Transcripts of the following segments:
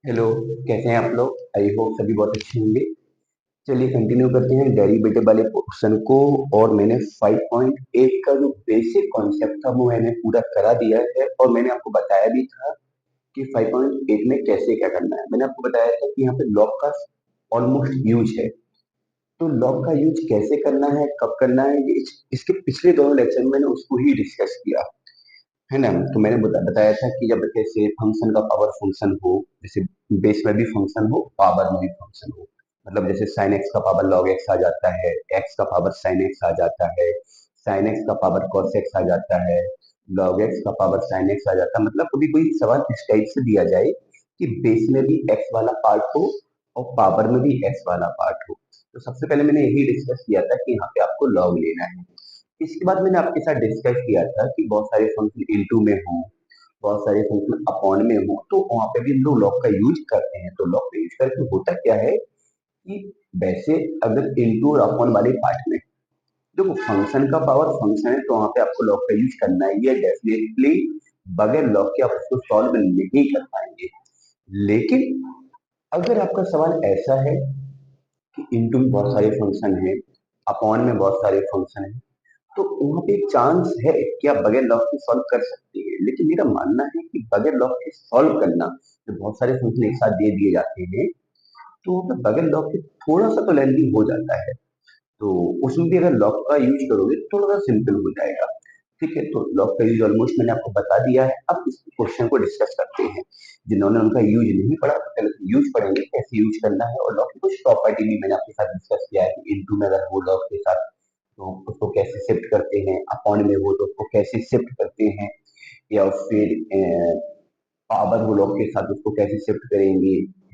Hello. कैसे हैं आप लोग? आई होप सभी बहुत अच्छे होंगे। चलिए कंटिन्यू करते हैं डेरिवेटिव वाले पोर्शन को। और मैंने 5.8 का जो बेसिक कॉन्सेप्ट था वो मैंने पूरा करा दिया है, और मैंने आपको बताया भी था कि 5.8 में कैसे क्या करना है। मैंने आपको बताया था कि यहाँ पे लॉग का ऑलमोस्ट यूज है। तो लॉग का यूज कैसे करना है, कब करना है, ये इसके पिछले दोनों लेक्चर में मैंने उसको ही डिस्कस किया है ना। तो मैंने बताया था कि जब कैसे फंक्शन का पावर फंक्शन हो, जैसे बेस में भी फंक्शन हो, पावर में भी फंक्शन हो। मतलब जैसे साइन एक्स का पावर लॉग एक्स आ जाता है, एक्स का पावर साइन एक्स आ जाता है, साइन एक्स का पावर कॉस एक्स आ जाता है, लॉग एक्स का पावर साइन एक्स आ जाता है। मतलब कभी कोई सवाल इस टाइप से दिया जाए कि बेस में भी एक्स वाला पार्ट हो और पावर में भी एक्स वाला पार्ट हो, तो सबसे पहले मैंने यही डिस्कस किया था कि यहाँ पे आपको लॉग लेना है। इसके बाद मैंने आपके साथ डिस्कस किया था कि बहुत सारे फंक्शन इनटू में हो, बहुत सारे फंक्शन अपॉन में हो, तो वहां पे भी हम लोग लॉग का यूज करते हैं। तो लॉग का यूज करके होता क्या है कि वैसे अगर इनटू और अपॉन वाले पार्ट में देखो फंक्शन का पावर फंक्शन है, तो वहां पे आपको लॉग का यूज करना ही है डेफिनेटली। बगैर लॉग के आप उसको सॉल्व नहीं कर पाएंगे। लेकिन अगर आपका सवाल ऐसा है कि इनटू में बहुत सारे फंक्शन है, अपॉन में बहुत सारे फंक्शन है, तो वहां पे एक चांस है कि आप बगैर लॉग के सॉल्व कर सकते हैं। लेकिन मेरा मानना है कि बगैर लॉग के सॉल्व करना, जब बहुत सारे फंक्शन एक साथ दे दिए जाते हैं, तो वो बगैर लॉग के थोड़ा सा तो लेंदी हो जाता है। तो उसमें भी अगर लॉग का यूज करोगे तो थोड़ा सा सिंपल हो जाएगा। ठीक है, तो लॉग का यूज ऑलमोस्ट मैंने आपको बता दिया है। अब इस क्वेश्चन को डिस्कस करते हैं। जिन्होंने उनका यूज नहीं पढ़ा तो पहले यूज पढ़ेंगे, कैसे यूज करना है, और लॉग की कुछ प्रॉपर्टी भी मैंने आपके साथ डिस्कस किया है कि इनटू में अगर वो लॉग के साथ तो उसको कैसे शिफ्ट करते हैं, अपॉन में हो तो उसको कैसे शिफ्ट करते हैं, या फिर पावर हो लॉग के साथ उसको कैसे शिफ्ट करेंगे,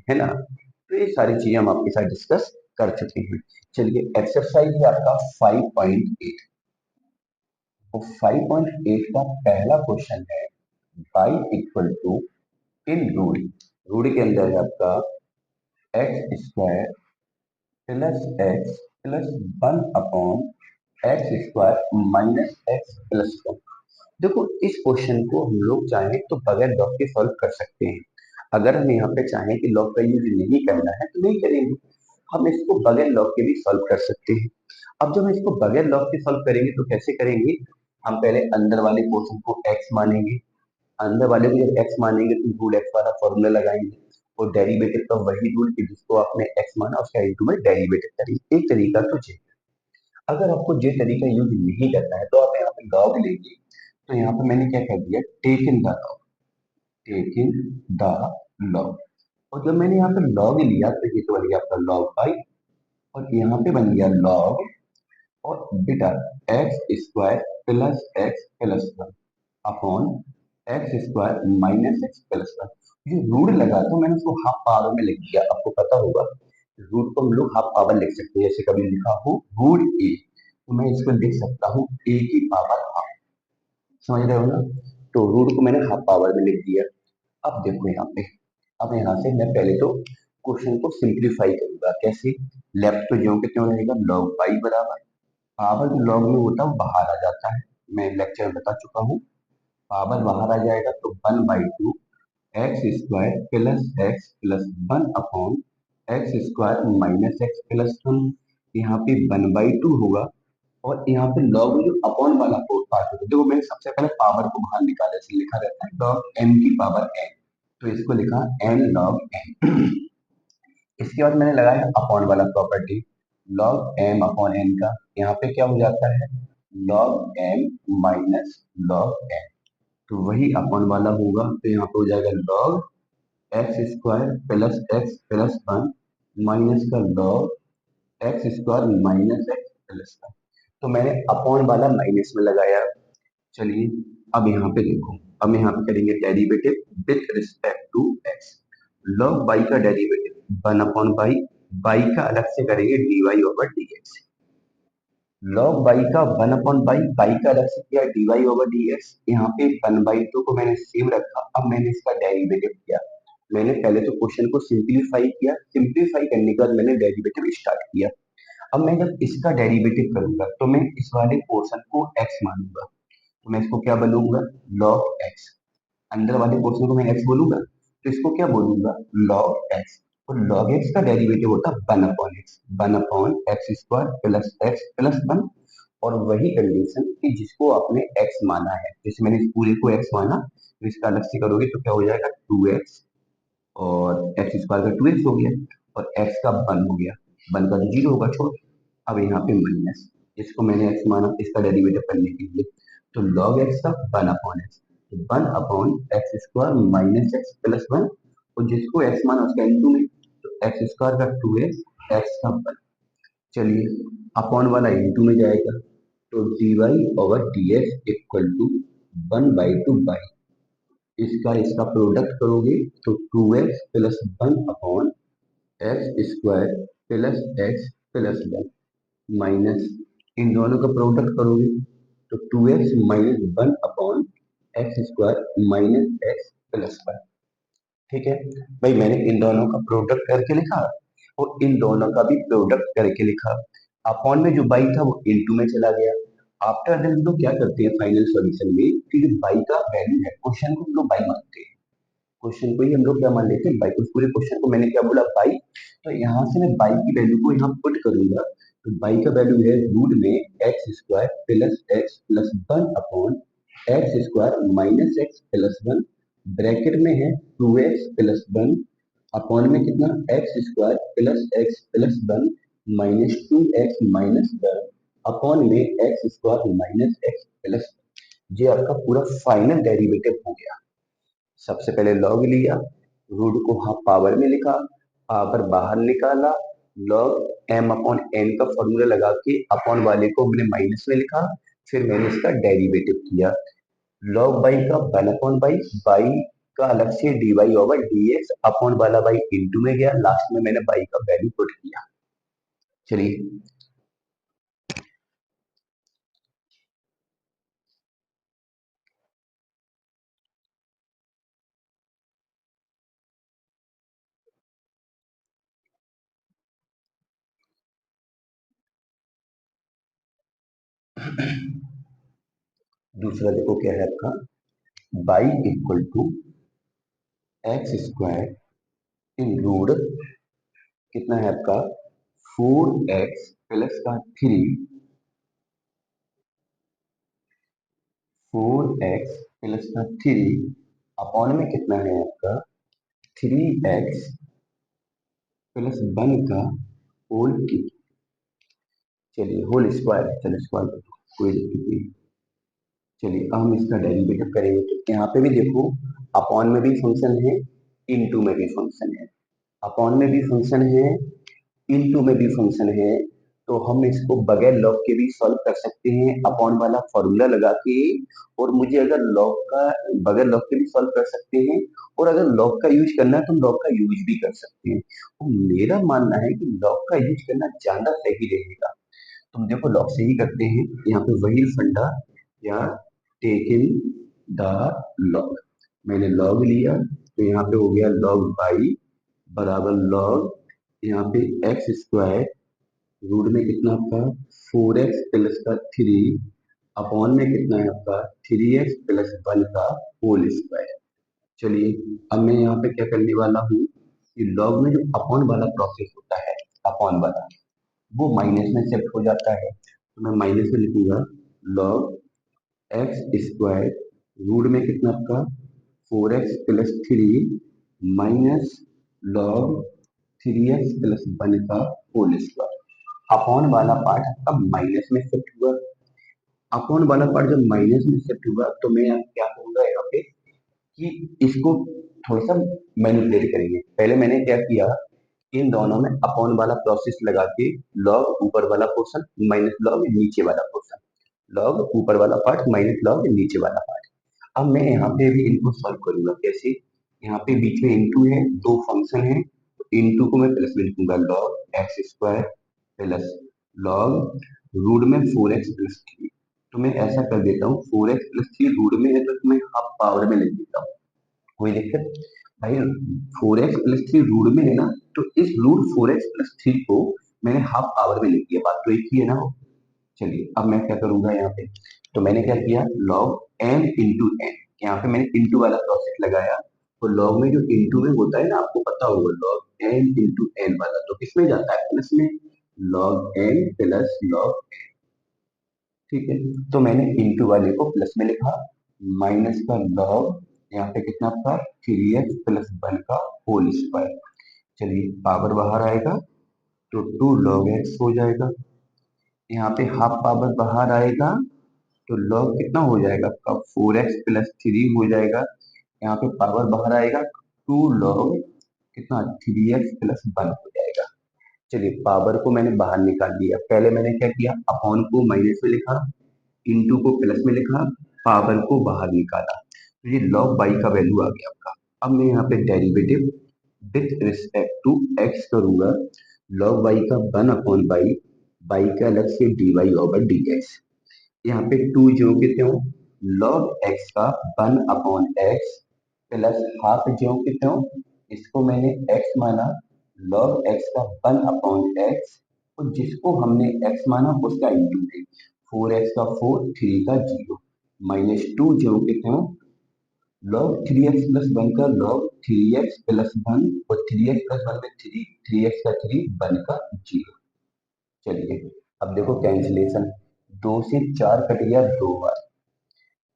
है ना। तो ये सारी चीजें हम आपके साथ डिस्कस कर चुके हैं। चलिए एक्सरसाइज है आपका 5.8। तो 5.8 का पहला क्वेश्चन है y equal to in root. Root के अंदर है आपका x square plus x plus 1 upon x square minus x plus 1। देखो इस क्वेश्चन को हम लोग चाहें तो बगैर लॉग के सॉल्व कर सकते हैं। अगर हम यहाँ पे चाहें कि लॉग का यूज नहीं करना है तो नहीं करेंगे, हम इसको बगैर लॉग के भी सॉल्व कर सकते हैं। अब जब हम इसको बगैर लॉग के सॉल्व करेंगे तो कैसे करेंगे? हम पहले अंदर वाले पोर्शन को एक्स मानेंगे। अंदर वाले को जब एक्स मानेंगे तो रूल एक्स वाला फॉर्मूला लगाएंगे, और डेरिवेटिव का वही रूल कि जिसको आपने एक्स माना उसका इनटू में डेरिवेटिव करेंगे। एक तरीका तो ये। अगर आपको ये तरीका यूज नहीं करना है तो आप यहाँ पे लॉग लेंगे। तो यहाँ पे मैंने क्या कर दिया, taken the log, taken the log. और जब मैंने यहाँ पे लॉग लिया तो ये तो बन गया आपका लॉग बाई, और यहाँ पे बन गया लॉग, और बेटा x square plus x plus one upon x square minus x plus one. जो रूट लगा तो मैंने उसको हाफ पावर में लिख दिया। आपको पता होगा रूट को हम लोग हाफ पावर लिख सकते हैं। जैसे कभी लिखा हो रूट ए, तो मैं इसको लिख सकता हूँ ए की पावर हाफ। समझ रहे हो ना? तो रूट को मैंने हाफ पावर में लिख दिया। अब देखो यहाँ पे, अब यहाँ से मैं पहले तो क्वेश्चन को सिंप्लीफाई करूंगा। कैसे? लेफ्ट तो ज्यों के त्यों रहेगा, log पाई बराबर पावर जो लॉग में होता है वो बाहर आ जाता है। मैं लेक्चर में बता चुका हूँ, पावर बाहर आ जाएगा तो 1/2 x square plus x plus 1 upon x square minus x plus 1। यहाँ पे 1/2 होगा, और यहाँ पे लॉग में जो अपॉन वाला पार्ट होगा, देखो मैंने सबसे पहले पावर को बाहर निकाला, ऐसे लिखा रहता है लॉग एम की पावर एन, तो इसको लिखा एन लॉग एन। इसके बाद मैंने लगाया अपॉन वाला property, log M upon N का, यहाँ पे क्या हो जाता है log M minus log N. तो वही अपॉन वाला होगा, तो यहाँ पे हो जाएगा log x square plus one minus का log x square minus x plus one. तो मैंने अपॉन वाला माइनस में लगाया। चलिए अब यहाँ पे देखो, अब यहाँ पे करेंगे derivative with respect to x. Log y का डेरिवेटिव 1/बाई, बाई का अलग से करेंगे d Y over D x. Log y का 1/बाई, बाई का अलग से किया d Y over D x. यहाँ पे 1/2 को मैंने सेम रखा, अब मैंने इसका डेरिवेटिव किया। मैंने पहले तो क्वेश्चन को सिंप्लीफाई किया, सिंप्लीफाई करने के बाद मैंने डेरिवेटिव स्टार्ट किया। अब मैं जब इसका डेरिवेटिव करूंगा तो मैं इस वाले पोर्शन को एक्स मानूंगा, तो मैं इसको क्या बोलूंगा लॉग एक्स। अंदर वाले पोर्शन को मैं एक्स बोलूंगा, तो इसको क्या बोलूंगा, लॉग एक्स। और लॉग एक्स का डेरिवेटिव होता है one upon x, one upon x square plus x plus one. और वही कंडीशन कि जिसको आपने x माना है, जैसे मैंने इस पूरे को x माना, तो इसका अलग से करोगे तो क्या हो जाएगा, 2x। और एक्स स्क्वायर का 2x हो गया, और x का 1 हो गया, 1 का तो 0 होगा छोड़। अब यहाँ पे माइनस, इसको मैंने x माना, इसका डेरिवेटिव करने के लिए, तो log x का 1 अपॉन एक्स, तो 1 upon x square minus x plus one. और जिसको x माना उसका इंटू में, तो एक्स स्क्वायर का 2x, एक्स का 1। चलिए, अपॉन वाला इंटू में जाएगा, तो dy over dx equal to 1/2 इसका इसका प्रोडक्ट करोगे तो 2x plus 1 upon x square plus x plus 1 minus, इन दोनों का प्रोडक्ट करोगे तो 2x minus 1 upon x square minus x plus 1। ठीक है भाई, मैंने इन दोनों का प्रोडक्ट करके लिखा और इन दोनों का भी प्रोडक्ट करके लिखा। अपॉन में जो बाई था वो इनटू में चला गया। आफ्टर दैट हम लोग क्या करते हैं फाइनल सॉल्यूशन में, कि जो बाई का वैल्यू है, क्वेश्चन को हम लोग बाई मानते हैं, क्वेश्चन को ही हम लोग क्या मान लेते हैं, बाई। उस पूरे क्वेश्चन को मैंने क्या बोला, बाई। तो यहाँ से मैं बाई की वैल्यू को यहाँ पुट करूंगा, तो बाई का वैल्यू है रूट में x square plus x plus one upon x square minus x plus one, bracket में है 2x प्लस वन अपॉन में कितना, x square plus x plus one minus 2x minus one upon में x square minus x plus. ये आपका पूरा final derivative हो गया। सबसे पहले लॉग लिया, रूट को हाफ पावर में लिखा, पावर बाहर निकाला, लॉग एम अपॉन एन का फॉर्मूला लगा के अपॉन वाले को हमने माइनस में लिखा, फिर मैंने इसका डेरिवेटिव किया। लॉग बाई का वन अपॉन बाई, बाई का अलग से d Y over D x, upon वाला बाई इंटू में गया, लास्ट में मैंने बाई का वैल्यू पुट किया। चलिए, दूसरा देखो क्या है आपका, y equal to x square in root, कितना है आपका, 4x प्लस का 3, 4x प्लस का 3 अपॉन में कितना है आपका, 3x प्लस 1 का होल की, चलिए होल स्क्वायर, चलो स्क्वायर कर दो, कोई दिक्कत नहीं। चलिए अब हम इसका डेरिवेटिव करेंगे, तो यहाँ पे भी देखो, अपॉन में भी फंक्शन है, इनटू में भी फंक्शन है, अपॉन में भी फंक्शन है, इनटू में भी फंक्शन है। तो हम इसको बगैर लॉग के भी सॉल्व कर सकते हैं, अपॉन वाला फॉर्मूला लगा के। और मुझे अगर लॉग का, बगैर लॉग के भी सॉल्व कर सकते हैं, और अगर लॉग का यूज करना है तो लॉग का यूज भी कर सकते हैं। तो मेरा मानना है कि लॉग का यूज करना ज्यादा सही रहेगा। तुम देखो लॉग से ही करते हैं, यहाँ पे वही फंडा, या टेकिंग द लॉग, मैंने लॉग लिया, तो यहाँ पे हो गया लॉग बाई बराबर लॉग, यहाँ पे एक्स स्क्वायर रूट में कितना आपका, 4x प्लस का 3 अपॉन में कितना है आपका, 3x प्लस 1 का होल स्क्वायर। चलिए, अब मैं यहाँ पे क्या करने वाला हूँ, कि लॉग में जो अपॉन वाला प्रोसेस होता है, अपॉन वाला वो माइनस में शिफ्ट हो जाता है, तो मैं माइनस में लिखूंगा लॉग एक्स स्क्वायर रूट में कितना आपका, 4x plus 3 minus log 3x plus 1 का होल स्क्वायर। अपॉन वाला पार्ट अब माइनस में शिफ्ट हुआ, अपॉन वाला पार्ट जब माइनस में शिफ्ट हुआ, तो मैं यहाँ क्या करूंगा, यहाँ पे कि इसको थोड़ा सा मैनिपुलेट करेंगे। पहले मैंने क्या किया, इन दोनों में अपॉन वाला प्रोसेस लगा के, लॉग ऊपर वाला पोर्शन माइनस लॉग नीचे वाला पोर्शन, लॉग ऊपर वाला पार्ट माइनस लॉग नीचे वाला पार्ट। अब मैं यहाँ पे भी इनको सॉल्व करूंगा कैसे, यहाँ पे बीच में इंटू है, दो फंक्शन है, तो इंटू को मैं प्लस में लिखूंगा, log x square plus log root में 4x प्लस 3। तो मैं ऐसा कर देता हूँ, 4x प्लस 3 रूट में है, तो मैं हाफ पावर में लिख देता हूँ, कोई दिक्कत भाई। 4x प्लस 3 रूट में है ना, तो इस रूट 4x प्लस 3 को मैंने हाफ पावर में लिख दिया, बात तो एक ही है ना। चलिए अब मैं क्या करूंगा यहाँ पे, तो मैंने क्या किया, लॉग एन इंटू एन, यहाँ पे मैंने इंटू वाला प्रोसेस लगाया, तो लॉग में जो इनटू में होता है ना, आपको पता होगा लॉग एन इंटू एन वाला, तो किसमें जाता है? प्लस में। लॉग एन प्लस लॉग, ठीक है। तो मैंने इंटू वाले को प्लस में लिखा, माइनस का लॉग यहाँ पे कितना था? 3x प्लस 1 का होल स्क्वायर। चलिए पावर बाहर आएगा तो 2 लॉग एक्स हो जाएगा। यहाँ पे हाफ पावर बाहर आएगा तो लॉग कितना हो जाएगा आपका? 4x प्लस 3 हो जाएगा। यहाँ पे पावर बाहर आएगा 2 लॉग कितना? 3x प्लस 1 हो जाएगा। चलिए पावर को मैंने बाहर निकाल दिया। पहले मैंने क्या किया? अपॉन को माइनस में लिखा, इंटू को प्लस में लिखा, पावर को बाहर निकाला, तो ये log y का वैल्यू आ गया आपका। अब मैं यहाँ पे derivative with respect to x करूंगा। log y का 1/y, y का अलग से dy ओवर dx। यहाँ पे 2 ज्यों के त्यों, log x का 1/x प्लस हाफ ज्यों के त्यों, इसको मैंने x माना, log x का 1/x, और जिसको हमने x माना उसका इंटू है। 4x का 4, 3 का 0, माइनस 2 ज्यों के त्यों, log 3x प्लस 1 का log 3x प्लस 1, और 3x प्लस 1 में 3, 3x का 3, 1 का 0। चलिए अब देखो कैंसिलेशन, 2 से 4 कट गया 2 बार,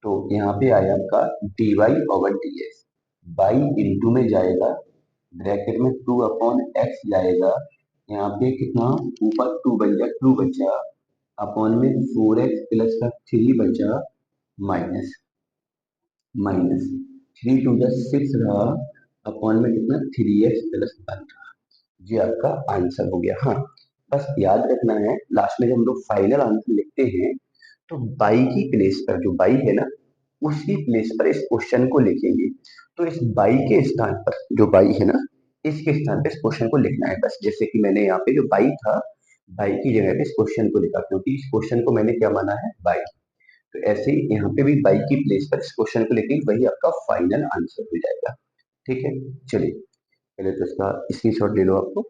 तो यहाँ पे आया आपका dy over dx। By into में जाएगा, ब्रैकेट में 2/x जाएगा, यहाँ पे कितना? ऊपर 2 बच गया, 2 बचा, अपॉन में 4x प्लस का 3 बचा, माइनस, माइनस 3 टू जा 6 रहा, अपॉन में कितना? 3x प्लस 1 रहा। ये आपका आंसर हो गया। हाँ, बस याद रखना है लास्ट में जब हम लोग फाइनल आंसर लिखते हैं तो बाई की प्लेस पर, जो बाई है ना, उसी प्लेस पर इस क्वेश्चन को लिखेंगे। तो इस बाई के स्थान पर, जो बाई है ना, इसके स्थान पे इस क्वेश्चन को लिखना है। बस जैसे कि मैंने यहाँ पे जो बाई था, बाई की जगह पे इस क्वेश्चन को लिखा, क्योंकि इस क्वेश्चन को मैंने क्या माना है? बाई। तो ऐसे ही यहाँ पे भी बाई की प्लेस पर इस क्वेश्चन को लिखेंगे, वही आपका फाइनल आंसर हो जाएगा। ठीक है, चलिए पहले तो इसका स्क्रीनशॉट ले लो आपको।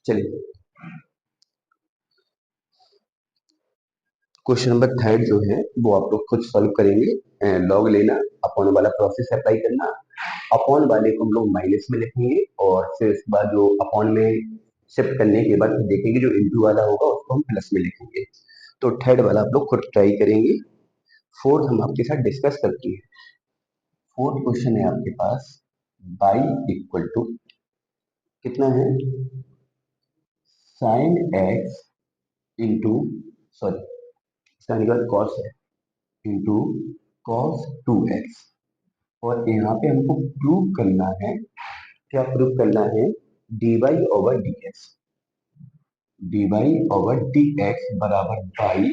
चलिए क्वेश्चन नंबर थर्ड जो है वो आप लोग खुद सॉल्व करेंगे। लॉग लेना, अपॉन वाला प्रोसेस अप्लाई करना, अपॉन वाले को हम लोग माइनस में लिखेंगे, और फिर उसके बाद जो अपॉन में शिफ्ट करने के बाद देखेंगे जो इंटू वाला होगा उसको हम प्लस में लिखेंगे। तो थर्ड वाला आप लोग खुद ट्राई करेंगे। फोर्थ हम आपके साथ डिस्कस करते हैं। फोर्थ क्वेश्चन है आपके पास, बाई इक्वल टू कितना है? Sine x into, sorry sine का कॉस है, इंटू कॉस 2x। और यहाँ पे हमको प्रूव करना है, क्या प्रूव करना है? dy over dx, dy over dx बराबर बाई,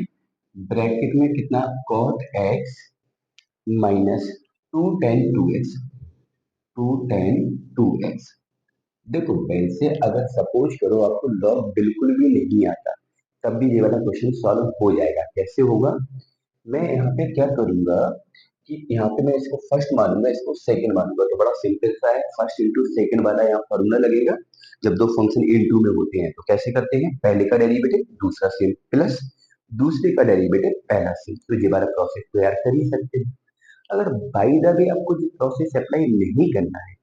ब्रैकेट में कितना? cot x minus 2 tan 2x, 2 tan 2x। देखो वैसे अगर सपोज करो आपको लॉग बिल्कुल भी नहीं आता, तब भी ये वाला क्वेश्चन सॉल्व हो जाएगा। कैसे होगा? मैं यहाँ पे क्या करूंगा कि यहाँ पे मैं इसको फर्स्ट मानूंगा, इसको सेकंड मानूंगा, तो बड़ा सिंपल सा है, फर्स्ट इंटू सेकंड वाला यहाँ फॉर्मूला लगेगा। जब दो फंक्शन इंटू में होते हैं तो कैसे करते हैं? पहले का डेरिवेटिव दूसरा सेम, प्लस दूसरे का डेरिवेटिव पहला सेम, तो ये वाला प्रोसेस तो यार कर ही सकते हैं। अगर बाई द वे आपको ये प्रोसेस अप्लाई नहीं करना है,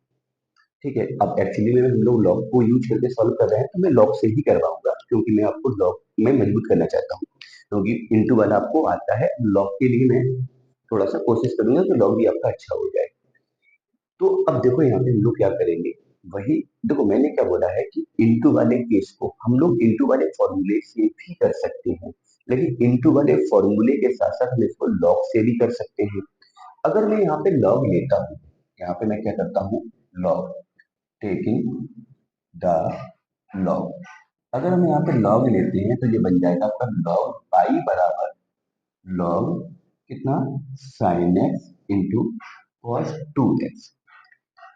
ठीक है, अब एक्चुअली में हम लोग लॉग को यूज करके सॉल्व कर रहे हैं, तो मैं लॉग से ही करवाऊंगा, क्योंकि मैं आपको लॉग में मजबूत करना चाहता हूँ, क्योंकि इंटू वाला आपको आता है। लॉग के लिए मैं थोड़ा सा कोशिश करूंगा कि लॉग भी आपका अच्छा हो जाए। तो अब देखो यहाँ पे हम लोग क्या करेंगे, वही देखो मैंने क्या बोला है कि इंटू वाले केस को हम लोग इंटू वाले फॉर्मूले से भी कर सकते हैं, लेकिन इंटू वाले फॉर्मूले के साथ साथ हम इसको लॉग से भी कर सकते हैं। अगर मैं यहाँ पे लॉग लेता हूँ, यहाँ पे मैं क्या करता हूँ? Log, taking the log. अगर हम यहाँ पे लॉग लेते हैं तो ये बन जाएगा आपका लॉग बाई बराबर लॉग कितना sine x into cos 2x।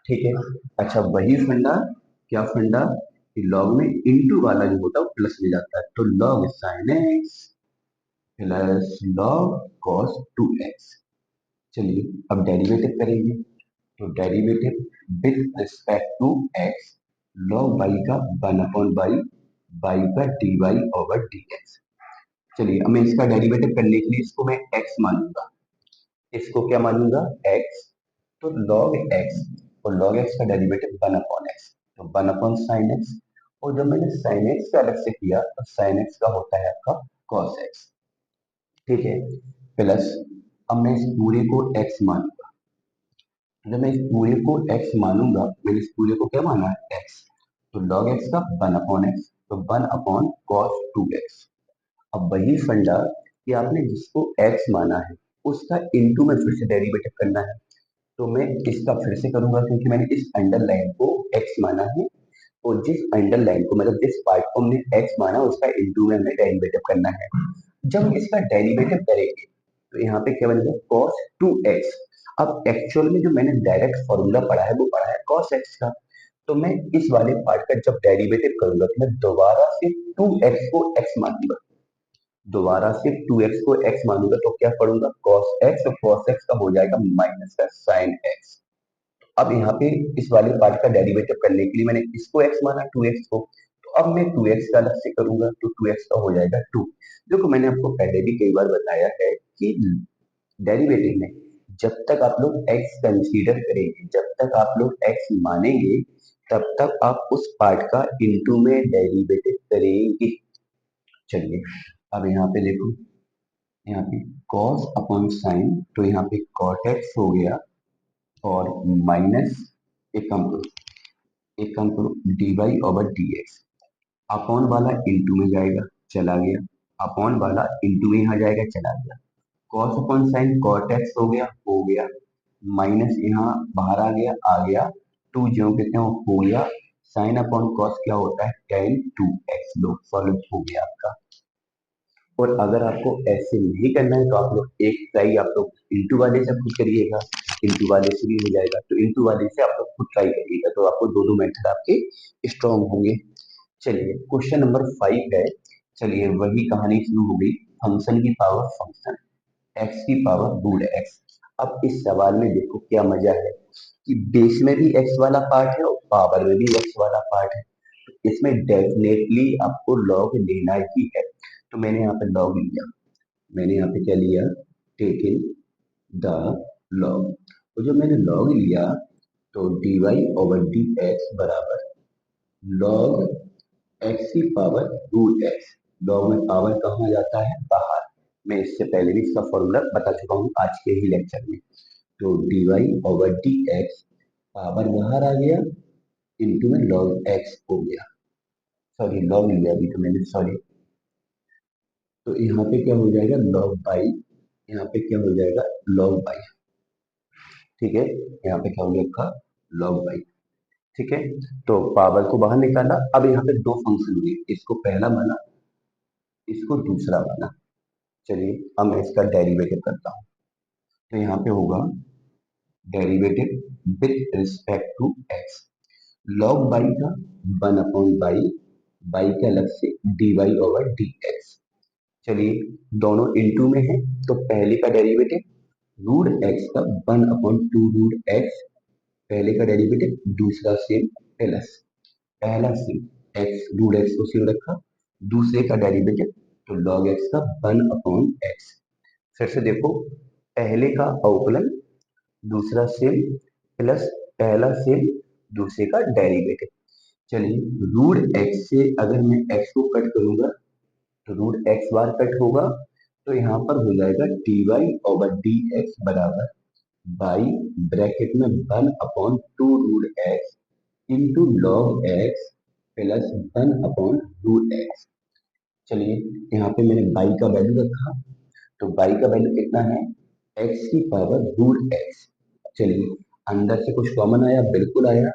ठीक है। अच्छा वही फंडा, क्या फंडा कि लॉग में इंटू वाला जो होता है वो प्लस में जाता है, तो log sine x plus log cos 2x। चलिए अब डेरिवेटिव करेंगे, तो derivative with respect to x, log y का 1/बाई, बाई का d Y over D x. चलिए अब मैं इसका डेरिवेटिव करने के लिए इसको मैं x मानूंगा, इसको क्या मानूंगा x, तो log x, और log x का डेरिवेटिव 1/x, तो 1/sin x, और जब मैंने sin x का अलग से किया तो sin x का होता है आपका cos x। ठीक है। प्लस अब मैं इस पूरे को x मानूंगा, जब मैं इस पूरे को x मानूंगा, मैंने इस पूरे को क्या माना है x, तो log x का 1/x, तो 1/cos 2x। अब वही फंडा कि आपने जिसको x माना है उसका इनटू में फिर से डेरिवेटिव करना है, तो मैं इसका फिर से करूंगा क्योंकि मैंने इस अंडरलाइन को x माना है, और जिस अंडरलाइन को मतलब जिस पार्ट को हमने x माना उसका इनटू में हमें डेरिवेटिव करना है। जब हम इसका डेरिवेटिव करेंगे तो यहाँ पे क्या बनेगा cos 2x। अब एक्चुअल में जो मैंने डायरेक्ट फॉर्मूला पढ़ा है वो पढ़ा है cos x का, तो मैं इस वाले पार्ट का जब डेरिवेटिव करूंगा तो मैं दोबारा से 2x को x मानूंगा, दोबारा से 2x को x मानूंगा, तो क्या पढ़ूंगा cos x, और cos x का हो जाएगा माइनस का sin x। अब यहाँ पे इस वाले पार्ट का डेरिवेटिव करने के लिए मैंने इसको x माना 2x को, तो अब मैं 2x का अलग से करूंगा तो 2x का हो जाएगा 2। देखो मैंने आपको पहले भी कई बार बताया है कि डेरिवेटिव में जब तक आप लोग x कंसीडर करेंगे, जब तक आप लोग x मानेंगे, तब तक आप उस पार्ट का इनटू में डेरिवेटिव करेंगे। चलिए अब यहाँ पे देखो, यहाँ पे cos अपॉन साइन, तो यहाँ पे cot x हो गया, और माइनस एक काम करो, एक काम करो d Y over D x, upon वाला इंटू में जाएगा, चला गया, अपॉन वाला इंटू में यहाँ जाएगा, चला गया, cos upon sine cot x हो गया, माइनस यहाँ बाहर आ गया, टू जो कहते हैं वो हो गया, साइन अपॉन कॉस क्या होता है टेन 2x, लो सॉल्व हो गया आपका। और अगर आपको ऐसे नहीं करना है तो आप लोग एक ट्राई आप लोग इंटू वाले से खुद करिएगा, इंटू वाले से भी हो जाएगा, तो इंटू वाले से आप लोग खुद ट्राई करिएगा, तो आपको दो दो मेथड आपके स्ट्रॉन्ग होंगे। चलिए क्वेश्चन नंबर 5 है। चलिए वही कहानी शुरू हो गई, फंक्शन की पावर फंक्शन, एक्स की पावर रूट एक्स। अब इस सवाल में देखो क्या मजा है कि बेस में भी एक्स वाला पार्ट है और पावर में भी एक्स वाला पार्ट है, तो इसमें डेफिनेटली आपको लॉग लेना ही है, तो मैंने यहाँ पे लॉग लिया, मैंने यहाँ पे क्या लिया, टेकिंग द लॉग, तो जब मैंने लॉग लिया तो d Y over D x बराबर लॉग एक्स की पावर रूट एक्स, लॉग में पावर कहाँ जाता है बाहर, मैं इससे पहले भी इसका फॉर्मूला बता चुका हूँ आज के ही लेक्चर में, तो d Y over D x power बाहर आ गया, इंटू में लॉग एक्स हो गया, सॉरी लॉग लिया अभी तो मैंने, सॉरी, तो यहाँ पे क्या हो जाएगा लॉग बाई, यहाँ पे क्या हो जाएगा लॉग बाई। ठीक है, यहाँ पे क्या हो गया आपका लॉग बाई। ठीक है, तो पावर को बाहर निकाला, अब यहाँ पे दो फंक्शन हुए, इसको पहला माना, इसको दूसरा माना। चलिए अब मैं इसका डेरिवेटिव करता हूँ, तो यहाँ पे होगा derivative with respect to x, log y का 1/बाई, बाई के अलग से d Y over D x. चलिए दोनों इनटू में है, तो पहले का डेरिवेटिव रूट एक्स का 1/2 रूट एक्स, पहले का डेरिवेटिव, दूसरा सेम प्लस, पहला सेम एक्स रूट एक्स को सेम रखा, दूसरे का डेरिवेटिव तो लॉग एक्स का 1/एक्स। फिर से देखो, पहले का अवकलन, दूसरा सेम प्लस, पहला सेम, दूसरे का डेरिवेटिव। चलिए रूट एक्स से अगर मैं एक्स को कट करूंगा तो रूट एक्स बार कट होगा, तो यहाँ पर हो जाएगा D Y over D x बराबर बाई ब्रैकेट में 1/2 root x into log x plus root x. चलिए यहाँ पे मैंने बाई का वैल्यू रखा, तो बाई का वैल्यू कितना है एक्स की पावर रूट एक्स। चलिए अंदर से कुछ कॉमन आया, बिल्कुल आया,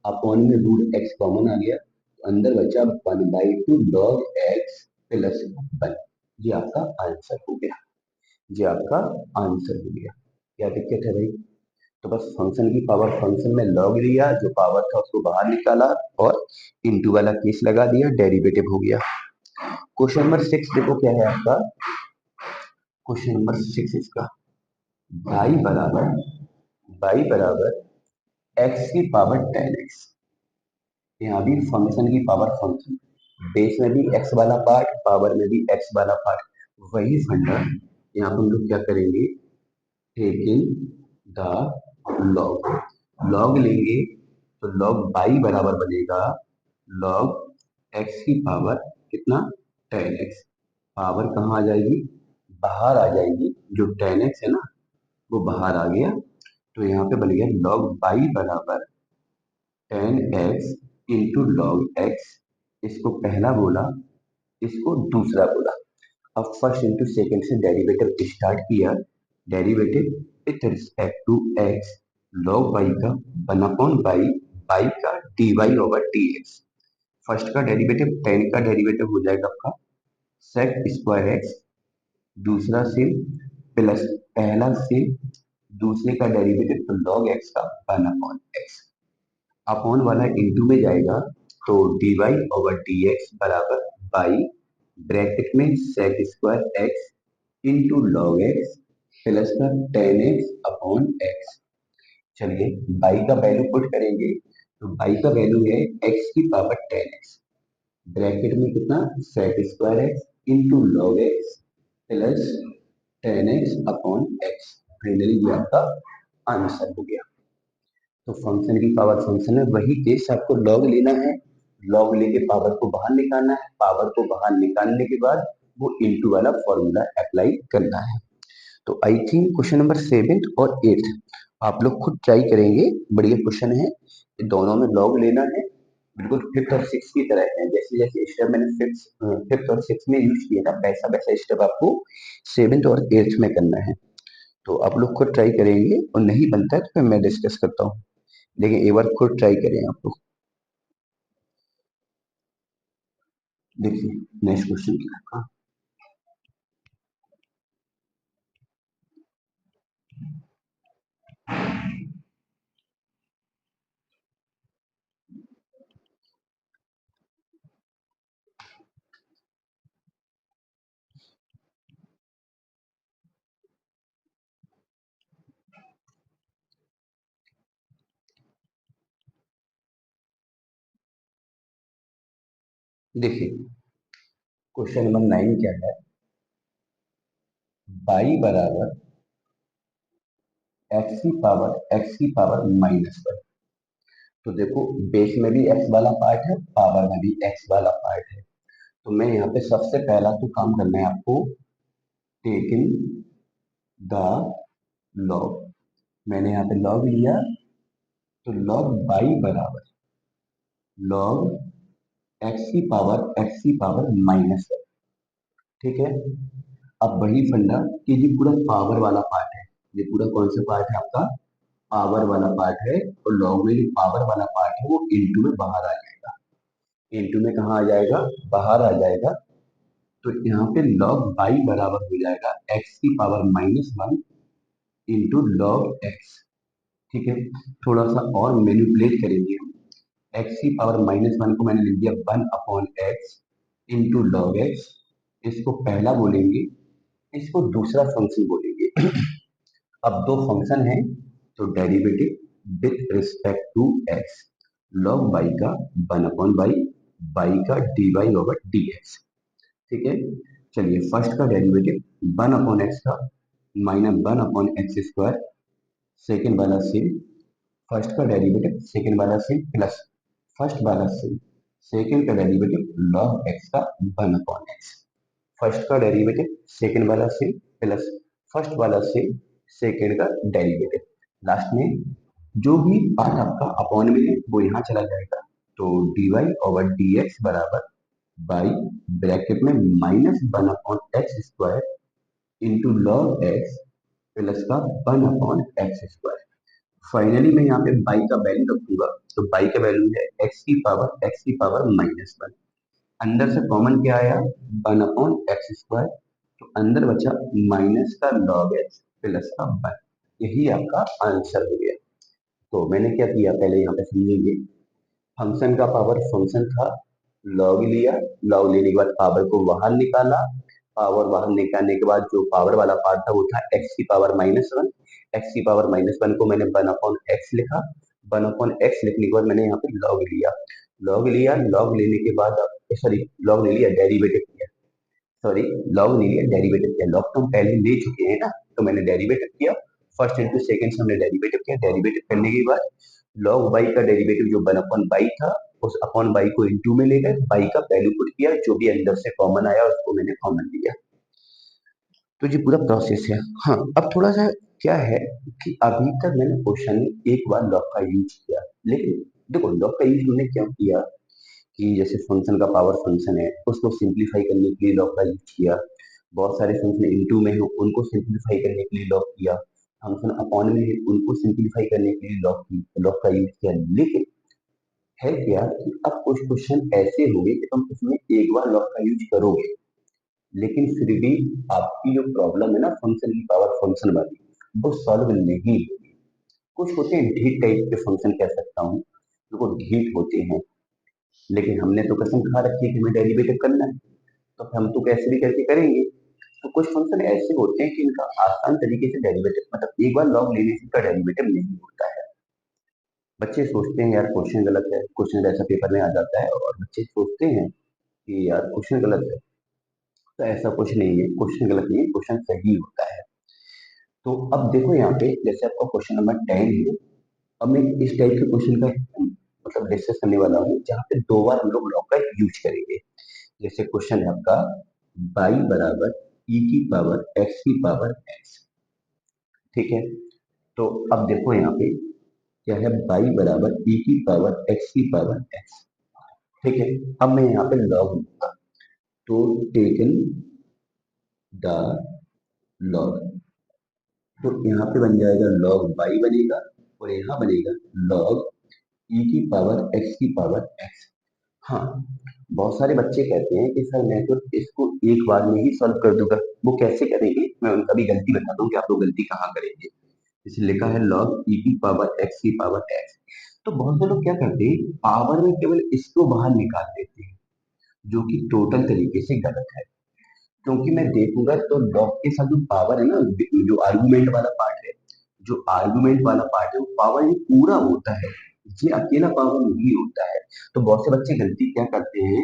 अपॉन में रूट एक्स कॉमन आ गया, तो अंदर बचा 1/2 लॉग एक्स प्लस 1, ये आपका आंसर हो गया। ये आपका आंसर हो गया। क्या दिक्कत है भाई? तो बस फंक्शन की पावर फंक्शन में लॉग लिया, जो पावर था उसको बाहर निकाला और इनटू वाला केस लगा दिया, डेरिवेटिव हो गया। क्वेश्चन नंबर 6 देखो क्या है आपका। क्वेश्चन नंबर 6 इसका y बराबर x की पावर 10x। यहाँ भी फंक्शन की पावर फंक्शन, बेस में भी x वाला पार्ट, पावर में भी x वाला पार्ट, वही फंडा यहाँ पर हम लोग क्या करेंगे, टेकिंग द लॉग। लॉग लेंगे तो लॉग बाई बराबर बनेगा लॉग एक्स की पावर कितना, 10x। पावर कहाँ आ जाएगी, बाहर आ जाएगी, जो 10x है ना वो बाहर आ गया। तो यहाँ पे बन गया लॉग बाई बराबर 10x इंटू लॉग एक्स। इसको पहला बोला, इसको दूसरा बोला। अब फर्स्ट इंटू सेकेंड से डेरिवेटिव स्टार्ट किया। Derivative with respect to x, log y का वन अपॉन बाई, बाई का d Y over D x. First का डेरिवेटिव 10 का डेरिवेटिव हो जाएगा आपका सेक स्क्वायर एक्स, दूसरा से प्लस पहला से दूसरे का डेरिवेटिव तो लॉग एक्स का वन अपॉन एक्स, अपॉन वाला इंटू में जाएगा तो d Y over D x बराबर बाई ब्रैकेट में sec square x into log x plus का 10x अपॉन एक्स। चलिए बाई का वैल्यू पुट करेंगे तो बाई का वैल्यू है x की पावर 10x, ब्रैकेट में कितना sec square x into log x plus 10x upon x. Finally ये आपका आंसर हो गया। तो फंक्शन की पावर फंक्शन है, वही केस आपको लॉग लेना है, लॉग लेके पावर को बाहर निकालना है, पावर को बाहर निकालने के बाद वो इनटू वाला फॉर्मूला अप्लाई करना है। तो आई थिंक क्वेश्चन नंबर 7 और 8 आप लोग खुद ट्राई करेंगे, बढ़िया क्वेश्चन है। दोनों में लॉग लेना है, बिल्कुल फिफ्थ और सिक्स की तरह है। जैसे जैसे स्टेप मैंने फिफ्थ और सिक्स में यूज किया था, वैसा वैसा स्टेप आपको 7 और 8 में करना है। तो आप लोग खुद ट्राई करेंगे और नहीं बनता है तो फिर मैं डिस्कस करता हूँ, लेकिन एक बार खुद ट्राई करें आप लोग। देखिए नेक्स्ट क्वेश्चन क्या है आपका। देखिए क्वेश्चन नंबर 9 क्या है, बाई बराबर एक्स की पावर -1। तो देखो बेस में भी एक्स वाला पार्ट है, पावर में भी एक्स वाला पार्ट है। तो मैं यहाँ पे सबसे पहला तो काम करना है आपको, टेकिंग द लॉग। मैंने यहाँ पे लॉग लिया तो लॉग बाई बराबर लॉग एक्स की पावर -1। ठीक है। अब वही फंडा कि ये पूरा पावर वाला पार्ट है, ये पूरा कौन सा पार्ट है आपका, पावर वाला पार्ट है। और लॉग में जो पावर वाला पार्ट है वो इनटू में बाहर आ जाएगा। इनटू में कहाँ आ जाएगा, बाहर आ जाएगा। तो यहाँ पे log बाई बराबर हो जाएगा x की पावर -1 इंटू लॉग एक्स। ठीक है। थोड़ा सा और मैनिपुलेट करेंगे हम। x की पावर -1 को मैंने लिख दिया 1 upon x into log x. इसको पहला बोलेंगे, इसको दूसरा फंक्शन बोलेंगे। अब दो फंक्शन है तो derivative with respect to x, log y का 1 अपॉन बाई, बाई का d Y over D x. ठीक है। चलिए फर्स्ट का डेरिवेटिव 1 अपॉन एक्स का -1 अपॉन एक्स स्क्वायर, सेकेंड वाला सेम, फर्स्ट का डेरिवेटिव सेकेंड वाला सेम प्लस फर्स्ट वाला सेम, सेकेंड का डेरिवेटिव लॉग एक्स का 1 अपॉन एक्स। फर्स्ट का डेरिवेटिव सेकेंड वाला सेम प्लस फर्स्ट वाला सेम, सेकेंड का डेरिवेटिव। लास्ट में जो भी पार्ट आपका अपॉन में है वो यहाँ चला जाएगा। तो d Y over D x बराबर बाई ब्रैकेट में -1 upon x square into log x plus का 1 अपॉन एक्स स्क्वायर। फाइनली मैं यहाँ पे बाई का वैल्यू रखूंगा, तो बाई का वैल्यू है एक्स की पावर -1। अंदर से कॉमन क्या आया, 1 अपॉन एक्स स्क्वायर। तो अंदर बचा माइनस का लॉग एक्स प्लस का वाई, यही आपका आंसर हो गया। तो मैंने क्या किया पहले यहाँ पे समझेंगे। फंक्शन का पावर फंक्शन था, लॉग लिया, लॉग लेने के बाद पावर को बाहर निकाला, पावर बाहर निकालने के बाद जो पावर वाला पार्ट था वो था एक्स की पावर -1, एक्स की पावर -1 को मैंने 1/x लिखा, 1/x लिखने के बाद मैंने यहाँ पे लॉग लिया, लॉग लिया, लॉग लेने के बाद सॉरी लॉग ले लिया, डेरिवेटिव किया, सॉरी लॉग नहीं लिया, डेरिवेटिव किया, लॉग तो हम पहले ले चुके हैं ना, तो मैंने डेरिवेटिव किया, फर्स्ट इंटू सेकंड से हमने डेरिवेटिव किया, डेरिवेटिव करने के बाद लॉग बाई का डेरिवेटिव जो 1/y था उस अपॉन बाई को इंटू में ले गए, बाई का वैल्यू पुट किया, जो भी अंदर से कॉमन आया उसको मैंने कॉमन लिया। तो ये पूरा प्रोसेस है। हाँ, अब थोड़ा सा क्या है कि अभी तक मैंने क्वेश्चन में एक बार लॉग का यूज किया, लेकिन देखो लॉग का यूज हमने क्या किया कि जैसे फंक्शन का पावर फंक्शन है उसको सिंप्लीफाई करने के लिए लॉग का यूज किया, बहुत सारे फंक्शन इनटू में है उनको सिंप्लीफाई करने के लिए लॉग किया, फंक्शन अपॉन में है उनको सिंप्लीफाई करने के लिए लॉग का यूज किया। लेकिन है क्या कि अब कुछ क्वेश्चन ऐसे होंगे कि तुम उसमें एक बार लॉग का यूज करोगे, लेकिन फिर भी आपकी जो प्रॉब्लम है ना फंक्शन की पावर फंक्शन वाली, वो सॉल्व नहीं होगी। कुछ होते हैं ढीठ टाइप के फंक्शन कह सकता हूँ, जो ढीठ होते हैं, लेकिन हमने तो कसम खा रखी है कि हमें डेरिवेटिव करना है, तो हम तो कैसे भी करके करेंगे। तो कुछ फंक्शन ऐसे होते हैं कि इनका आसान तरीके से डेरिवेटिव, मतलब एक बार लॉग लेने से इसका डेरिवेटिव नहीं होता है। बच्चे सोचते हैं यार क्वेश्चन गलत है, क्वेश्चन ऐसा पेपर में आ जाता है और बच्चे सोचते हैं कि यार क्वेश्चन गलत है, तो ऐसा कुछ नहीं है, क्वेश्चन गलत नहीं है, क्वेश्चन सही होता है। तो अब देखो यहाँ पे जैसे आपका क्वेश्चन नंबर 10 है, अब मैं इस टाइप के क्वेश्चन का मतलब डिस्कस करने वाला हूँ जहाँ पे दो बार हम लोग लॉग का यूज करेंगे। जैसे क्वेश्चन है आपका y बराबर e की पावर x की पावर x, ठीक है। तो अब देखो यहाँ पे क्या है, y बराबर e की पावर x की पावर x, ठीक है। अब मैं यहाँ पे लॉग लूंगा, तो टेकन द लॉग, तो यहाँ पे बन जाएगा लॉग y बनेगा और यहाँ बनेगा लॉग e की पावर x की पावर x। हाँ, बहुत सारे बच्चे कहते हैं कि सर मैं तो इसको एक बार में ही सॉल्व कर दूंगा, वो कैसे करेंगे, मैं उनका भी गलती बताता हूँ कि आप लोग गलती कहाँ करेंगे। इसे लिखा है log e की पावर x की पावर x, तो बहुत से लोग क्या करते हैं पावर में केवल इसको बाहर निकाल देते हैं, जो कि टोटल तरीके से गलत है। क्योंकि मैं देखूंगा तो लॉग के साथ जो पावर है ना, जो आर्गुमेंट वाला पार्ट है, जो आर्गुमेंट वाला पार्ट है वो पावर ये पूरा होता है, ये अकेला पावर नहीं होता है। तो बहुत से बच्चे गलती क्या करते हैं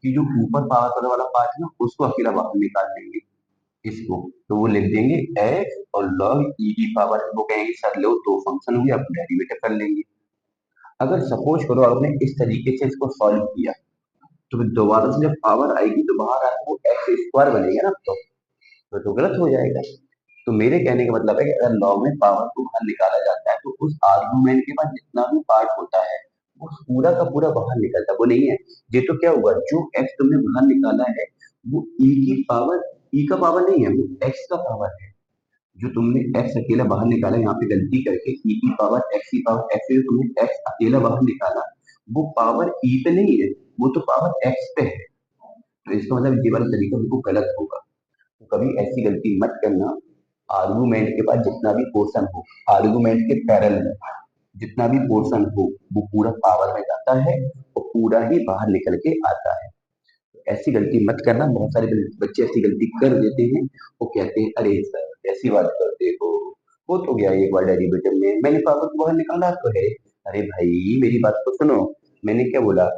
कि जो ऊपर पावर वाला पार्ट है ना उसको अकेला बाहर निकाल देंगे, इसको तो वो लिख देंगे एक्स और लॉग ई की पावर, वो कहेंगे सर लो दो फंक्शन हुए अब डेरिवेटिव कर लेंगे। अगर सपोज करो आपने इस तरीके से इसको सॉल्व किया, तो फिर दोबारा से जब पावर आएगी तो बाहर आकर वो एक्स स्क्वायर बनेगा ना, तो गलत हो जाएगा। तो मेरे कहने का मतलब है कि अगर लॉग में पावर को बाहर निकाला जाता है तो उस आर्गुमेंट के बाद जितना भी पार्ट होता है वो पूरा का पूरा बाहर निकलता है, वो नहीं है। ये तो क्या हुआ, जो एक्स तुमने बाहर निकाला है वो ई की पावर, ई का पावर नहीं है, वो एक्स का पावर है। जो तुमने एक्स अकेला बाहर निकाला यहाँ पे गलती करके ई की पावर एक्स की पावर एक्स, जो तुमने एक्स अकेला बाहर निकाला वो पावर ई पे नहीं है, वो तो पावर एक्स पे है। तो इसका मतलब ये वाला तरीका बिल्कुल गलत होगा, तो कभी ऐसी गलती मत करना। आर्गुमेंट के पास जितना भी पोर्शन हो, आर्गुमेंट के पैरेलल में जितना भी पोर्शन हो वो पूरा पावर में जाता है और पूरा ही बाहर निकल के आता है। ऐसी गलती मत करना, बहुत सारे बच्चे ऐसी गलती कर देते हैं, वो कहते हैं अरे सर ऐसी बात करते हो तो गया एक बार डेरिवेटिव में मैंने पावर को बाहर निकाला तो है। अरे भाई मेरी बात को सुनो, मैंने क्या बोला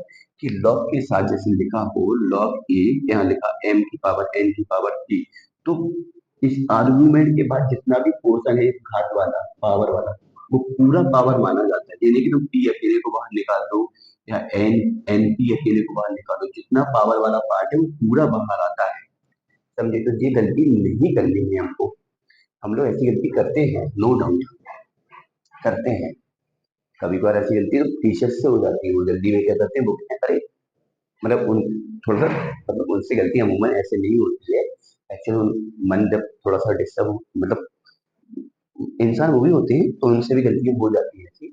कि लॉग के साथ जैसे लिखा हो लॉग ए, यहाँ लिखा एम की पावर एन की पावर टी, तो इस आर्गुमेंट के बाद जितना भी पोर्शन है इस घात वाला पावर वाला वो पूरा पावर माना जाता है, यानी कि तुम पी अकेले को बाहर निकाल दो या एन एन पी अकेले को बाहर निकाल दो, जितना पावर वाला पार्ट है वो पूरा बाहर आता है। समझे, तो ये गलती नहीं करनी है हमको। हम लोग ऐसी गलती करते हैं, नो डाउट करते हैं, कभी कभार ऐसी गलती तो टीचर्स से हो जाती है, वो जल्दी में क्या करते हैं वो कहते हैं अरे, मतलब उन थोड़ा सा मतलब उनसे गलती अमूमन ऐसे नहीं होती है, एक्चुअली मन जब थोड़ा सा डिस्टर्ब मतलब इंसान वो भी होते हैं तो उनसे भी गलतियां हो जाती है ऐसी।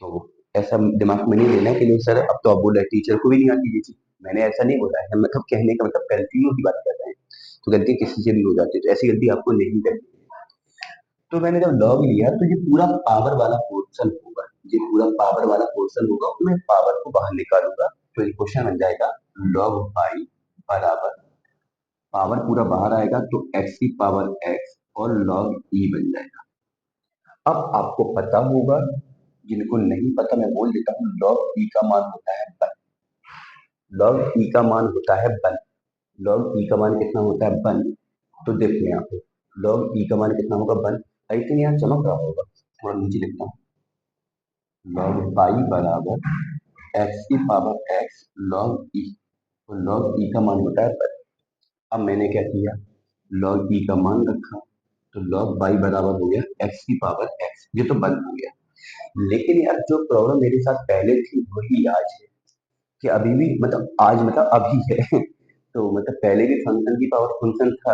तो ऐसा दिमाग में नहीं लेना कि नहीं सर अब तो आप बोल रहे टीचर को भी नहीं आती ये चीज, मैंने ऐसा नहीं बोला है, मतलब कहने का मतलब गलतियों की बात कर रहे हैं। तो गलती किसी से भी हो जाती है, तो ऐसी गलती आपको नहीं करनी। तो मैंने जब लॉग लिया तो ये पूरा पावर वाला पोर्शन होगा, ये पूरा पावर वाला पोर्शन होगा, मैं पावर को बाहर निकालूंगा तो ये क्वेश्चन बन जाएगा लॉग पाई बराबर, पावर पूरा बाहर आएगा तो एक्स की पावर एक्स और लॉग ई बन जाएगा। अब आपको पता होगा, जिनको नहीं पता मैं बोल देता हूँ, लॉग ई का मान होता है वन, लॉग ई का मान होता है वन, लॉग ई का मान कितना होता है वन। तो देखो यहाँ पे लॉग ई का मान कितना होगा वन, आई थिंक यहाँ चमक रहा होगा, थोड़ा नीचे लिखता हूँ, लॉग पाई बराबर एक्स की पावर एक्स लॉग ई, तो लॉग ई का मान होता है वन। अब मैंने क्या किया, लॉग ई का मान रखा, तो लॉग बाई बराबर हो गया एक्स की पावर एक्स, ये तो वन हो गया। लेकिन यार जो प्रॉब्लम मेरे साथ पहले थी वही आज है, कि अभी भी मतलब आज मतलब अभी है तो मतलब पहले भी फंक्शन की पावर फंक्शन था,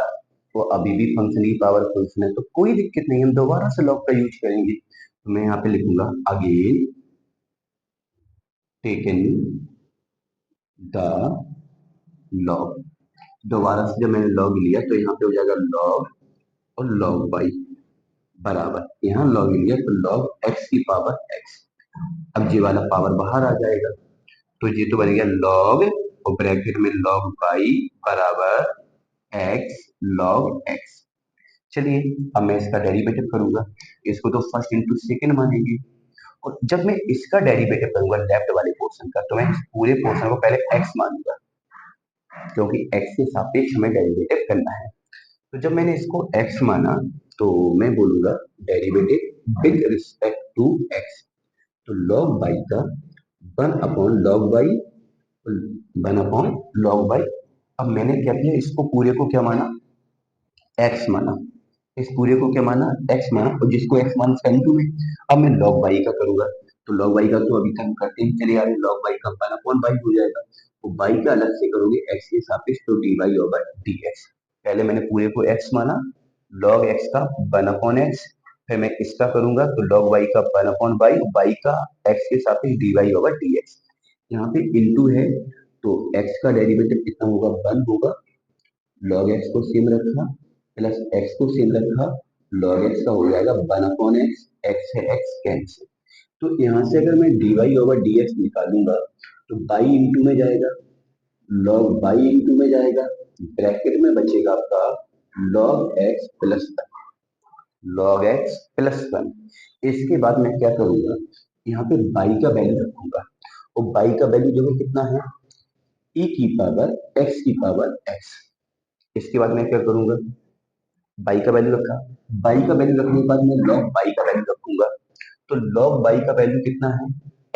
वो अभी भी फंक्शन की पावर फंक्शन है, तो कोई दिक्कत नहीं, हम दोबारा से लॉग का यूज करेंगे। तो मैं यहाँ पे लिखूंगा अगेन टेकन द लॉग, दोबारा से जब मैंने लॉग लिया तो यहाँ पे हो जाएगा लॉग और लॉग बाई बराबर, यहाँ लॉग लिया तो लॉग एक्स की पावर एक्स, अब ये वाला पावर बाहर आ जाएगा, तो ये तो बन गया लॉग और ब्रैकेट में लॉग बाई बराबर एक्स लॉग एक्स। चलिए अब मैं इसका डेरिवेटिव करूंगा, इसको तो फर्स्ट इंटू सेकेंड मानेंगे, और जब मैं इसका डेरिवेटिव करूंगा लेफ्ट वाले पोर्शन का, तो मैं इस पूरे पोर्शन को पहले एक्स मानूंगा, क्योंकि एक्स के सापेक्ष हमें डेरिवेटिव करना है। तो जब मैंने इसको x माना तो मैं बोलूंगा derivative with respect to x, तो log y का 1/log y, 1/log y। अब मैंने क्या किया, इसको पूरे को क्या माना, x माना, इस पूरे को क्या माना, x माना, और जिसको x माना उसका इंटू में। अब मैं log y का करूंगा, तो log y का तो अभी तक हम करते ही चले आ रहे, log y का 1/y हो जाएगा, तो y का अलग से करोगे x के सापेक्ष, तो dy ओवर dx। पहले मैंने पूरे को x माना, log x का 1/x, फिर मैं इसका करूंगा तो log y का 1/y, y का x के सापेक्ष dy ओवर dx। यहाँ पे इंटू है तो x का डेरिवेटिव कितना होगा, 1 होगा, log x को सेम रखा प्लस x को सेम रखा, log x का हो जाएगा 1/x, x है x कैंसिल, तो यहाँ से अगर मैं dy ओवर dx निकालूंगा तो बाई इंटू में जाएगा, log बाई इंटू में जाएगा, ब्रैकेट में बचेगा आपका log x plus log x plus one. इसके बाद मैं क्या करूंगा, यहाँ पे बाई का वैल्यू रखूंगा, और बाई का वैल्यू जो है कितना है, e की पावर x की पावर x। इसके बाद मैं क्या करूंगा, बाई का वैल्यू रखा, बाई का वैल्यू रखने के बाद मैं log बाई का वैल्यू रखूंगा, तो log बाई का वैल्यू कितना है,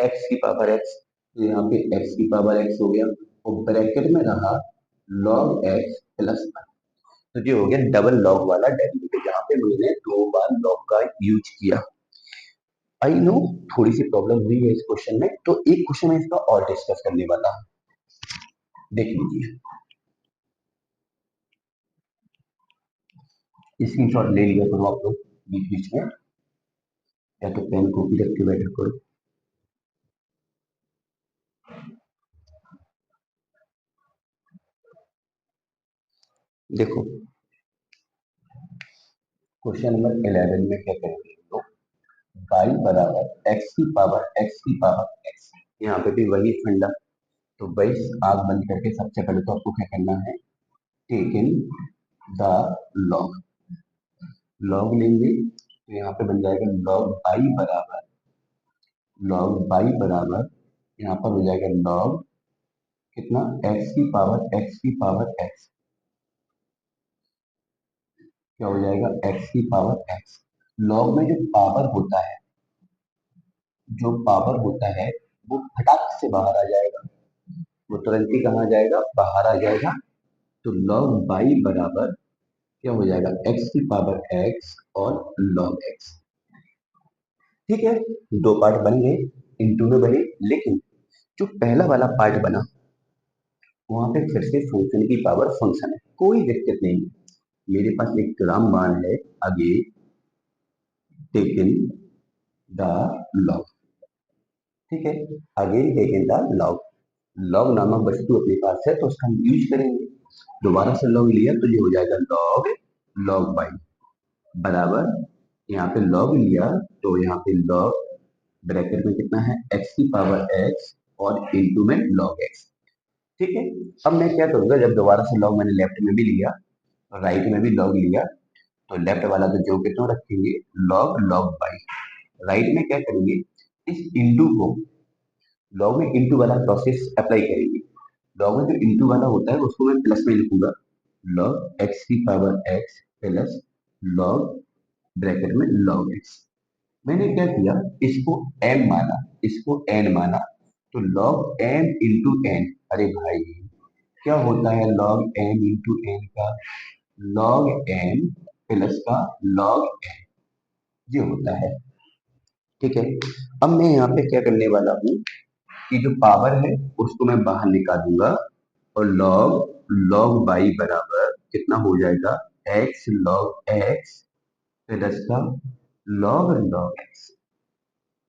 x की पावर x, तो यहाँ पे x की पावर x हो गया, और ब्रैकेट में रहा log x प्लस वन। तो ये हो गया डबल लॉग वाला डेरिवेटिव, यहाँ पे मैंने दो बार लॉग का यूज किया। आई नो थोड़ी सी प्रॉब्लम हुई है इस क्वेश्चन में, तो एक क्वेश्चन मैं इसका और डिस्कस करने वाला हूँ, देख लीजिए, स्क्रीनशॉट ले लिया करो आप लोग बीच बीच में, या तो पेन कॉपी रख के बैठा करो। देखो क्वेश्चन नंबर 11 में क्या करेंगे हम लोग, y बराबर एक्स की पावर एक्स, यहाँ पे भी वही फंडा, तो वही आग बंद करके सबसे पहले तो आपको क्या करना है, टेकन द लॉग, लॉग लेंगे तो यहाँ पे बन जाएगा लॉग बाई बराबर यहाँ पर हो जाएगा लॉग कितना, एक्स की पावर एक्स, क्या हो जाएगा एक्स की पावर एक्स। लॉग में जो पावर होता है वो फटाक से बाहर आ जाएगा, वो तुरंत ही कहाँ आ जाएगा, बाहर आ जाएगा, तो लॉग बाई बराबर क्या हो जाएगा, एक्स की पावर एक्स और लॉग एक्स। ठीक है, दो पार्ट बन गए, इंटू में बने, लेकिन जो पहला वाला पार्ट बना वहां पे फिर से फंक्शन की पावर फंक्शन है, कोई दिक्कत नहीं है, मेरे पास एक रामबाण है, आगे टेकन द लॉग, ठीक है, आगे टेकन द लॉग, लॉग नामक वस्तु अपने पास है तो उसका हम यूज करेंगे। दोबारा से log लिया तो ये हो जाएगा log log y बराबर, यहाँ पे log लिया तो यहाँ पे log ब्रैकेट में कितना है x की पावर x और इनटू में log x। ठीक है, अब मैं क्या करूंगा, जब दोबारा से log मैंने लेफ्ट में भी लिया राइट में भी log लिया तो लेफ्ट वाला तो जो के तो रखेंगे log log y, राइट में क्या करेंगे, इस इंटू को लॉग में इंटू वाला प्रोसेस अप्लाई करेंगे। लॉग में जो इंटू वाला होता है उसको मैं प्लस में लिखूंगा, लॉग एक्स की power x plus log bracket में लॉग एक्स। मैंने क्या किया, इसको m माना, इसको n माना, तो log m इंटू एन, अरे भाई क्या होता है log m इंटू एन का, log m प्लस का log n, ये होता है। ठीक है, अब मैं यहाँ पे क्या करने वाला हूँ कि जो पावर है उसको मैं बाहर निकालूंगा और log log y बराबर कितना हो जाएगा, x log x प्लस का log log x।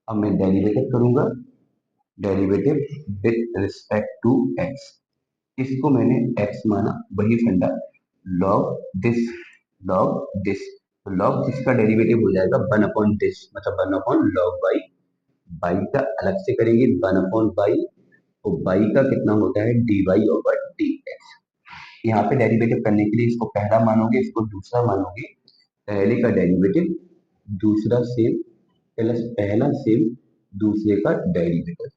अब मैं डेरिवेटिव करूंगा, derivative with respect to x, इसको मैंने x माना, वही funda log this, log this, तो log दिस का डेरिवेटिव हो जाएगा 1 अपॉन दिस, मतलब 1 अपॉन log y, y का अलग से करेंगे 1 अपॉन y, तो y का कितना होता है dy ओवर dx। यहाँ पे डेरिवेटिव करने के लिए इसको पहला मानोगे, इसको दूसरा मानोगे, पहले का डेरिवेटिव दूसरा सेम प्लस पहला सेम दूसरे का डेरिवेटिव।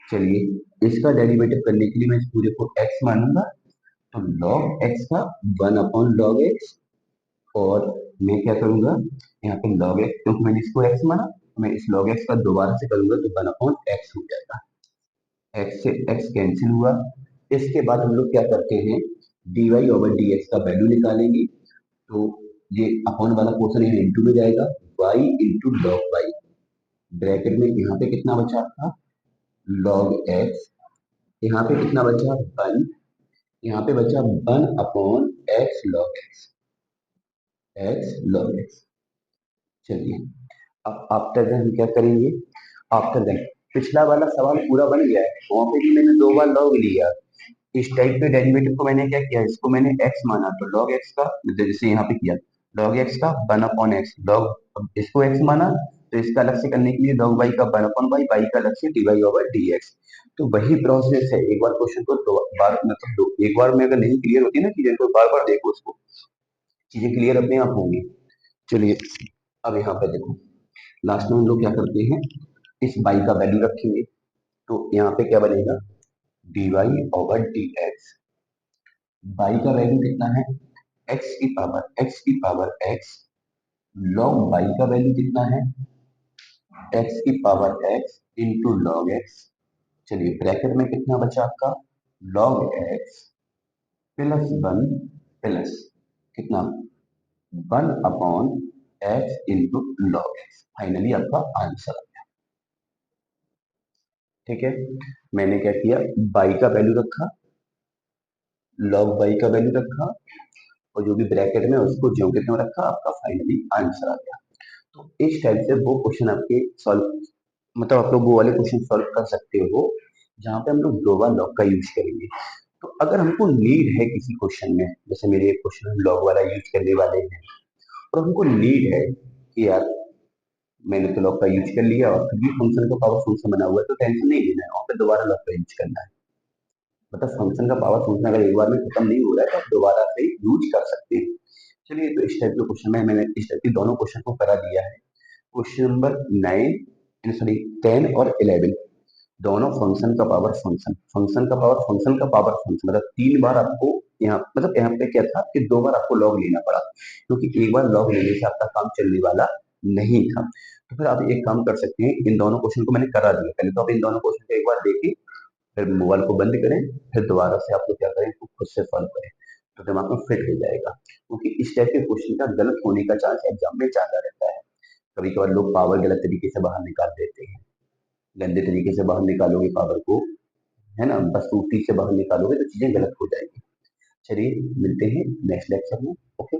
चलिए इसका डेरिवेटिव करने के लिए मैं इस पूरे को x मानूंगा, तो log x का 1 अपॉन log x, और मैं क्या करूंगा यहाँ पे log x, क्योंकि मैंने इसको x माना तो मैं इस log x का दोबारा से करूंगा तो 1 अपॉन x हो जाएगा, x से x कैंसिल हुआ। इसके बाद हम लोग क्या करते हैं, dy ओवर dx का वैल्यू निकालेंगे, तो ये अपॉन वाला पोर्शन यहाँ इंटू में जाएगा, y into log y, bracket में यहाँ पे कितना बचा था log x, यहाँ पे कितना बचा 1, यहाँ पे बचा 1 upon x log x, x log x। चलिए अब आफ्टर देन हम क्या करेंगे, आफ्टर देन पिछला वाला सवाल पूरा बन गया है, वहां पे भी मैंने 2 बार log लिया, इस टाइप के डेरिवेटिव को मैंने क्या किया, इसको मैंने x माना तो log x का, जैसे यहाँ पे किया log x का 1 अपॉन x log, अब इसको x माना तो इसका अलग से करने के लिए log y का 1 अपॉन y, y का अलग से dy ओवर dx। तो वही प्रोसेस है, एक बार क्वेश्चन को 2 बार, मतलब एक बार में अगर नहीं क्लियर होती ना चीजें तो बार बार देखो उसको, चीजें क्लियर अपने आप होंगी। चलिए अब यहाँ पे देखो, लास्ट में हम लोग क्या करते हैं, इस y का वैल्यू रखेंगे, तो यहाँ पे क्या बनेगा dy ओवर dx, y का वैल्यू कितना है x की पावर x, log y का वैल्यू कितना है x की power x into log x। चलिए ब्रैकेट में कितना बचा आपका log x प्लस 1 प्लस कितना 1 upon x into log x, finally आपका आंसर आ गया। ठीक है, मैंने क्या किया, y का वैल्यू रखा, log y का वैल्यू रखा, और जो भी ब्रैकेट में उसको ज्यों के त्यों रखा, आपका फाइनली आंसर आ गया। तो इस टाइप से वो क्वेश्चन आपके सॉल्व, मतलब आप लोग वो वाले क्वेश्चन सॉल्व कर सकते हो जहाँ पे हम लोग दो बार लॉग का यूज करेंगे। तो अगर हमको नीड है किसी क्वेश्चन में, जैसे मेरे एक क्वेश्चन हम लॉग वाला यूज करने वाले हैं और हमको नीड है कि यार मैंने तो लॉग का यूज कर लिया और फिर भी फंक्शन का पावर फंक्शन बना हुआ है, तो टेंशन नहीं लेना है और फिर दोबारा लॉग का यूज करना है, मतलब फंक्शन का पावर फंक्शन अगर एक बार में खत्म नहीं हो रहा है तो आप दोबारा से यूज कर सकते हैं। चलिए तो इस टाइप के क्वेश्चन में मैंने इस टाइप के दोनों क्वेश्चन को करा दिया है। क्वेश्चन नंबर 9 सॉरी 10 और 11 दोनों फंक्शन का पावर फंक्शन, फंक्शन का पावर फंक्शन का पावर फंक्शन, मतलब 3 बार आपको यहाँ, मतलब यहाँ पे क्या था कि 2 बार आपको लॉग लेना पड़ा, क्योंकि एक बार लॉग लेने से आपका काम चलने वाला नहीं था। तो फिर आप एक काम कर सकते हैं, इन दोनों क्वेश्चन को मैंने करा दिया, पहले तो आप इन दोनों क्वेश्चन को एक बार देखिए, फिर मोबाइल को बंद करें, फिर दोबारा से आप लोग क्या करें, खुद से सॉल्व करें, तो दिमाग में फिट हो जाएगा, क्योंकि इस टाइप के क्वेश्चन का गलत होने का चांस एग्जाम में ज्यादा रहता है। कभी कभार लोग पावर गलत तरीके से बाहर निकाल देते हैं, गंदे तरीके से बाहर निकालोगे पावर को, है ना, बस टूटी से बाहर निकालोगे तो चीजें गलत हो जाएगी। चलिए मिलते हैं नेक्स्ट लेक्चर में, ओके।